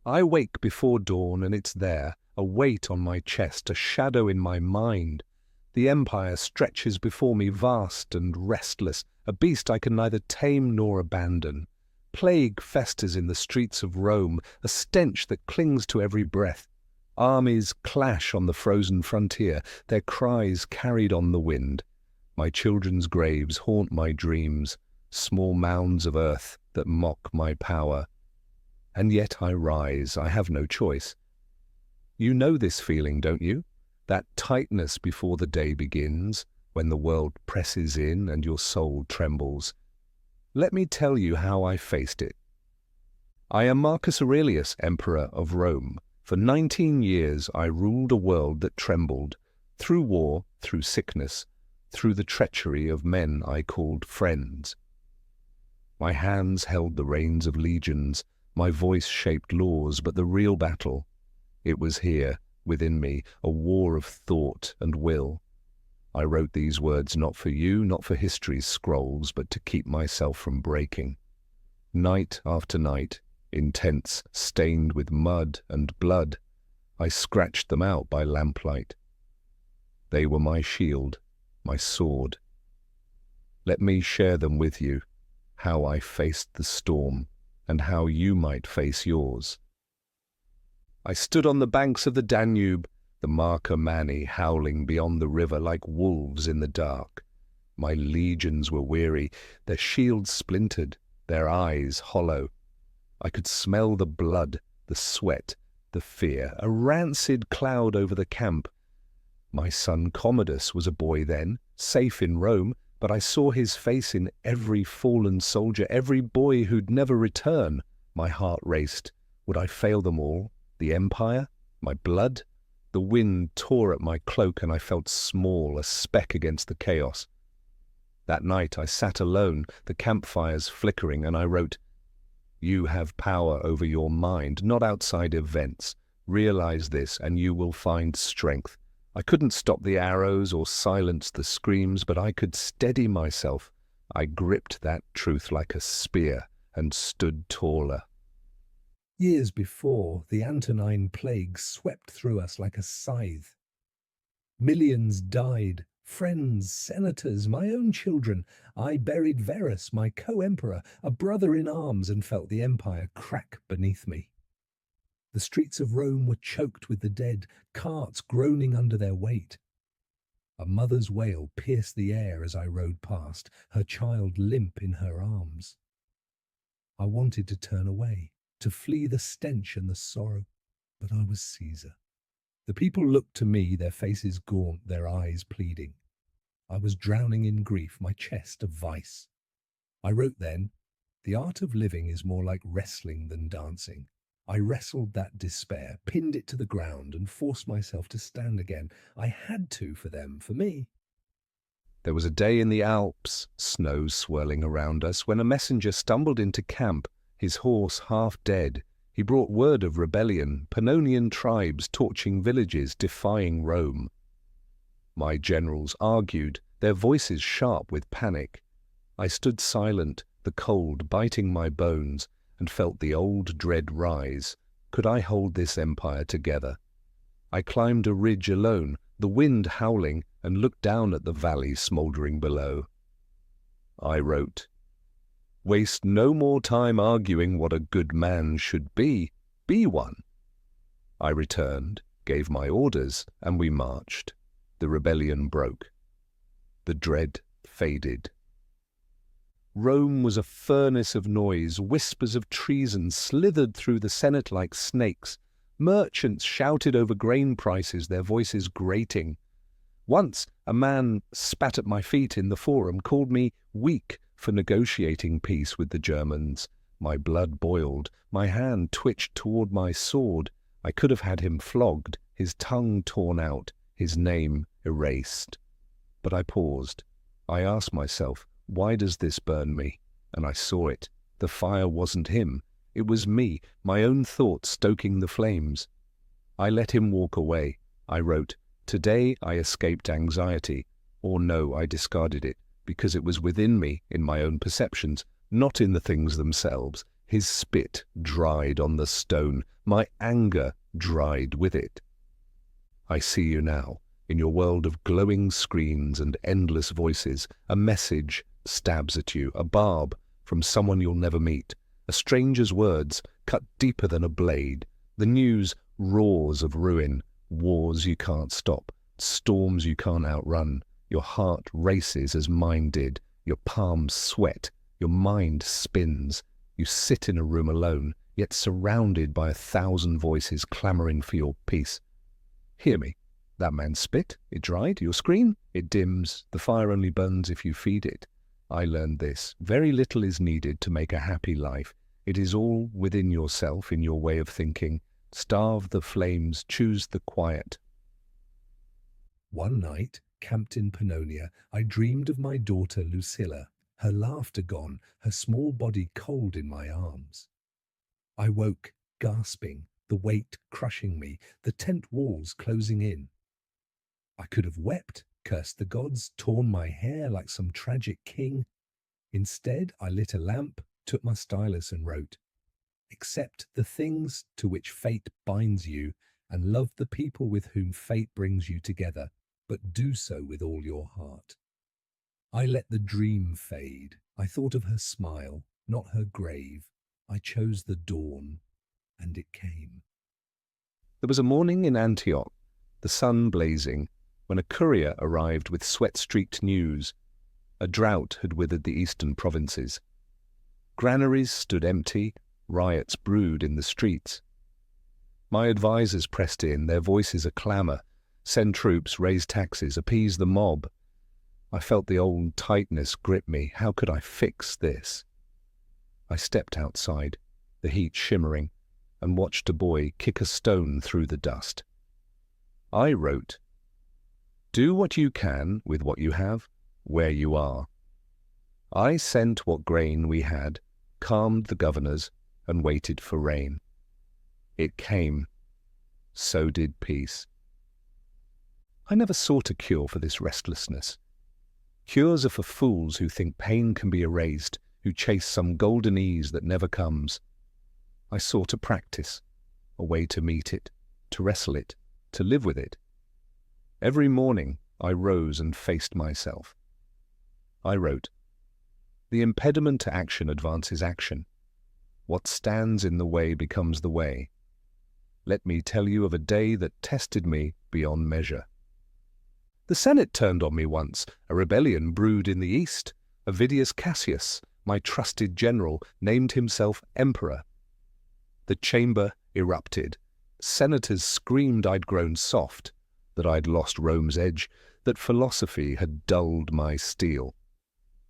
I wake before dawn, and it's there, a weight on my chest, a shadow in my mind. The empire stretches before me, vast and restless, a beast I can neither tame nor abandon. Plague festers in the streets of Rome, a stench that clings to every breath. Armies clash on the frozen frontier, their cries carried on the wind. My children's graves haunt my dreams, small mounds of earth that mock my power. And yet I rise, I have no choice. You know this feeling, don't you? That tightness before the day begins, when the world presses in and your soul trembles. Let me tell you how I faced it. I am Marcus Aurelius, Emperor of Rome. For 19 years I ruled a world that trembled, through war, through sickness, through the treachery of men I called friends. My hands held the reins of legions, my voice shaped laws, but the real battle, it was here, within me, a war of thought and will. I wrote these words not for you, not for history's scrolls, but to keep myself from breaking. Night after night, intense, stained with mud and blood, I scratched them out by lamplight. They were my shield, my sword. Let me share them with you, how I faced the storm, and how you might face yours. I stood on the banks of the Danube, the Marcomanni howling beyond the river like wolves in the dark. My legions were weary, their shields splintered, their eyes hollow. I could smell the blood, the sweat, the fear, a rancid cloud over the camp. My son Commodus was a boy then, safe in Rome, but I saw his face in every fallen soldier, every boy who'd never return. My heart raced. Would I fail them all? The empire? My blood? The wind tore at my cloak and I felt small, a speck against the chaos. That night I sat alone, the campfires flickering, and I wrote, "You have power over your mind, not outside events. Realize this and you will find strength." I couldn't stop the arrows or silence the screams, but I could steady myself. I gripped that truth like a spear and stood taller. Years before, the Antonine Plague swept through us like a scythe. Millions died, friends, senators, my own children. I buried Verus, my co-emperor, a brother in arms, and felt the empire crack beneath me. The streets of Rome were choked with the dead, carts groaning under their weight. A mother's wail pierced the air as I rode past, her child limp in her arms. I wanted to turn away, to flee the stench and the sorrow, but I was Caesar. The people looked to me, their faces gaunt, their eyes pleading. I was drowning in grief, my chest a vice. I wrote then, "The art of living is more like wrestling than dancing." I wrestled that despair, pinned it to the ground, and forced myself to stand again. I had to for them, for me. There was a day in the Alps, snow swirling around us, when a messenger stumbled into camp, his horse half dead. He brought word of rebellion, Pannonian tribes torching villages, defying Rome. My generals argued, their voices sharp with panic. I stood silent, the cold biting my bones, and felt the old dread rise. Could I hold this empire together? I climbed a ridge alone, the wind howling, and looked down at the valley smouldering below. I wrote, "Waste no more time arguing what a good man should be. Be one." I returned, gave my orders, and we marched. The rebellion broke. The dread faded. Rome was a furnace of noise. Whispers of treason slithered through the Senate like snakes. Merchants shouted over grain prices, their voices grating. Once a man spat at my feet in the forum, called me weak for negotiating peace with the Germans. My blood boiled. My hand twitched toward my sword. I could have had him flogged, his tongue torn out, his name erased. But I paused. I asked myself, why does this burn me? And I saw it. The fire wasn't him. It was me, my own thoughts stoking the flames. I let him walk away. I wrote, "Today I escaped anxiety." Or no, I discarded it, because it was within me, in my own perceptions, not in the things themselves. His spit dried on the stone. My anger dried with it. I see you now, in your world of glowing screens and endless voices. A message stabs at you, a barb from someone you'll never meet. A stranger's words cut deeper than a blade. The news roars of ruin, wars you can't stop, storms you can't outrun. Your heart races as mine did. Your palms sweat. Your mind spins. You sit in a room alone, yet surrounded by 1,000 voices clamoring for your peace. Hear me. That man spit. It dried. Your screen. It dims. The fire only burns if you feed it. I learned this. Very little is needed to make a happy life. It is all within yourself, in your way of thinking. Starve the flames. Choose the quiet. One night, camped in Pannonia, I dreamed of my daughter Lucilla, her laughter gone, her small body cold in my arms. I woke, gasping, the weight crushing me, the tent walls closing in. I could have wept, cursed the gods, torn my hair like some tragic king. Instead, I lit a lamp, took my stylus and wrote, "Accept the things to which fate binds you, and love the people with whom fate brings you together, but do so with all your heart." I let the dream fade. I thought of her smile, not her grave. I chose the dawn, and it came. There was a morning in Antioch, the sun blazing, when a courier arrived with sweat-streaked news. A drought had withered the eastern provinces. Granaries stood empty, riots brewed in the streets. My advisers pressed in, their voices a clamour. Send troops, raise taxes, appease the mob. I felt the old tightness grip me. How could I fix this? I stepped outside, the heat shimmering, and watched a boy kick a stone through the dust. I wrote, "Do what you can with what you have, where you are." I sent what grain we had, calmed the governors, and waited for rain. It came. So did peace. I never sought a cure for this restlessness. Cures are for fools who think pain can be erased, who chase some golden ease that never comes. I sought a practice, a way to meet it, to wrestle it, to live with it. Every morning I rose and faced myself. I wrote, "The impediment to action advances action. What stands in the way becomes the way. Let me tell you of a day that tested me beyond measure. The Senate turned on me once. A rebellion brewed in the east. Avidius Cassius, my trusted general, named himself emperor. The chamber erupted. Senators screamed I'd grown soft, that I'd lost Rome's edge, that philosophy had dulled my steel.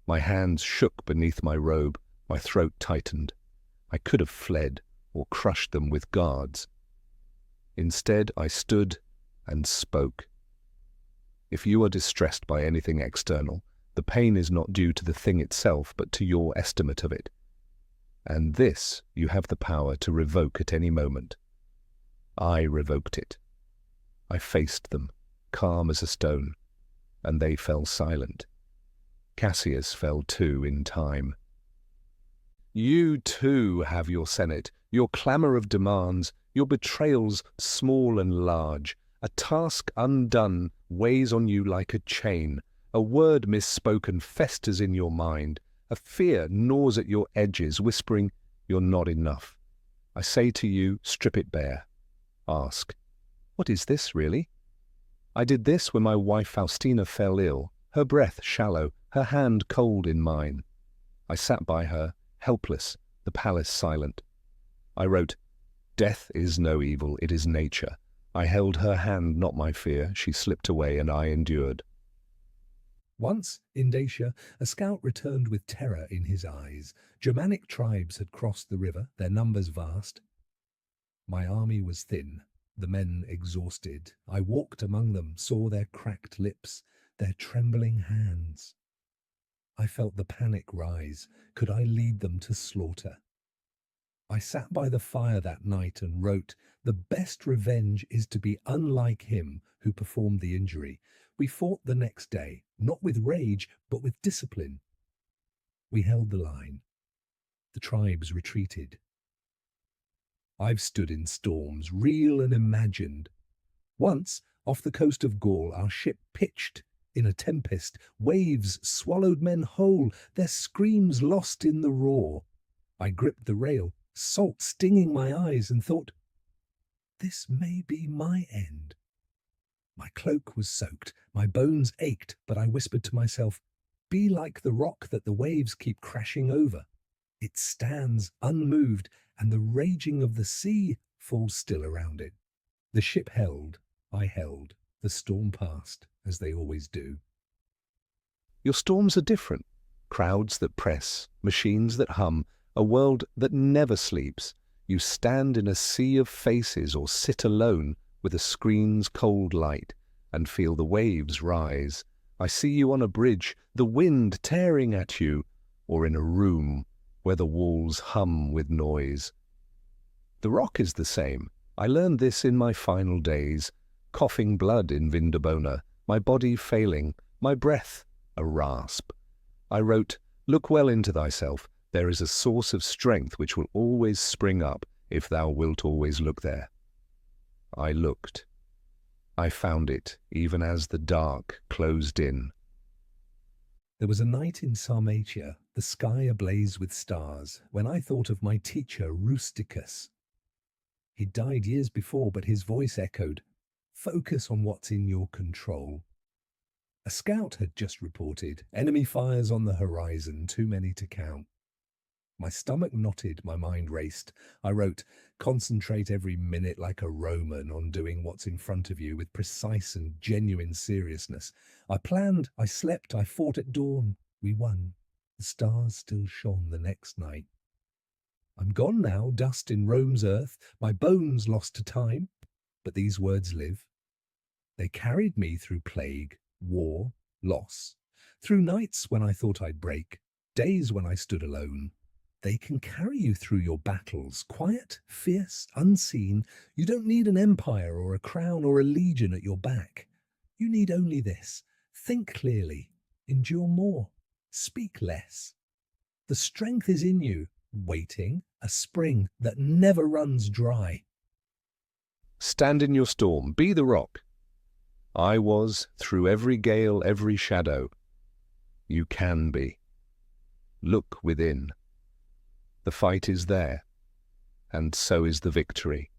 My hands shook beneath my robe, my throat tightened. I could have fled or crushed them with guards. Instead, I stood and spoke. If you are distressed by anything external, the pain is not due to the thing itself, but to your estimate of it. And this you have the power to revoke at any moment. I revoked it. I faced them, calm as a stone, and they fell silent. Cassius fell too in time. You too have your Senate, your clamour of demands, your betrayals small and large. A task undone weighs on you like a chain. A word misspoken festers in your mind. A fear gnaws at your edges, whispering, "You're not enough." I say to you, strip it bare. Ask, "What is this, really?" I did this when my wife Faustina fell ill, her breath shallow, her hand cold in mine. I sat by her, helpless, the palace silent. I wrote, "Death is no evil, it is nature." I held her hand, not my fear. She slipped away, and I endured. Once, in Dacia, a scout returned with terror in his eyes. Germanic tribes had crossed the river, their numbers vast. My army was thin, the men exhausted. I walked among them, saw their cracked lips, their trembling hands. I felt the panic rise. Could I lead them to slaughter? I sat by the fire that night and wrote, "The best revenge is to be unlike him who performed the injury." We fought the next day, not with rage, but with discipline. We held the line. The tribes retreated. I've stood in storms, real and imagined. Once, off the coast of Gaul, our ship pitched in a tempest. Waves swallowed men whole, their screams lost in the roar. I gripped the rail, salt stinging my eyes, and thought, this may be my end. My cloak was soaked, my bones ached, but I whispered to myself, be like the rock that the waves keep crashing over. It stands unmoved, and the raging of the sea falls still around it. The ship held, I held, the storm passed, as they always do. Your storms are different. Crowds that press, machines that hum, a world that never sleeps. You stand in a sea of faces or sit alone with a screen's cold light and feel the waves rise. I see you on a bridge, the wind tearing at you, or in a room where the walls hum with noise. The rock is the same. I learned this in my final days, coughing blood in Vindobona, my body failing, my breath a rasp. I wrote, look well into thyself. There is a source of strength which will always spring up if thou wilt always look there. I looked. I found it, even as the dark closed in. There was a night in Sarmatia, the sky ablaze with stars, when I thought of my teacher Rusticus. He died years before, but his voice echoed, focus on what's in your control. A scout had just reported, enemy fires on the horizon, too many to count. My stomach knotted, my mind raced. I wrote, concentrate every minute like a Roman on doing what's in front of you with precise and genuine seriousness. I planned, I slept, I fought at dawn. We won. The stars still shone the next night. I'm gone now, dust in Rome's earth, my bones lost to time. But these words live. They carried me through plague, war, loss, through nights when I thought I'd break, days when I stood alone. They can carry you through your battles, quiet, fierce, unseen. You don't need an empire or a crown or a legion at your back. You need only this. Think clearly, endure more, speak less. The strength is in you, waiting, a spring that never runs dry. Stand in your storm, be the rock. I was, through every gale, every shadow. You can be. Look within. The fight is there, and so is the victory.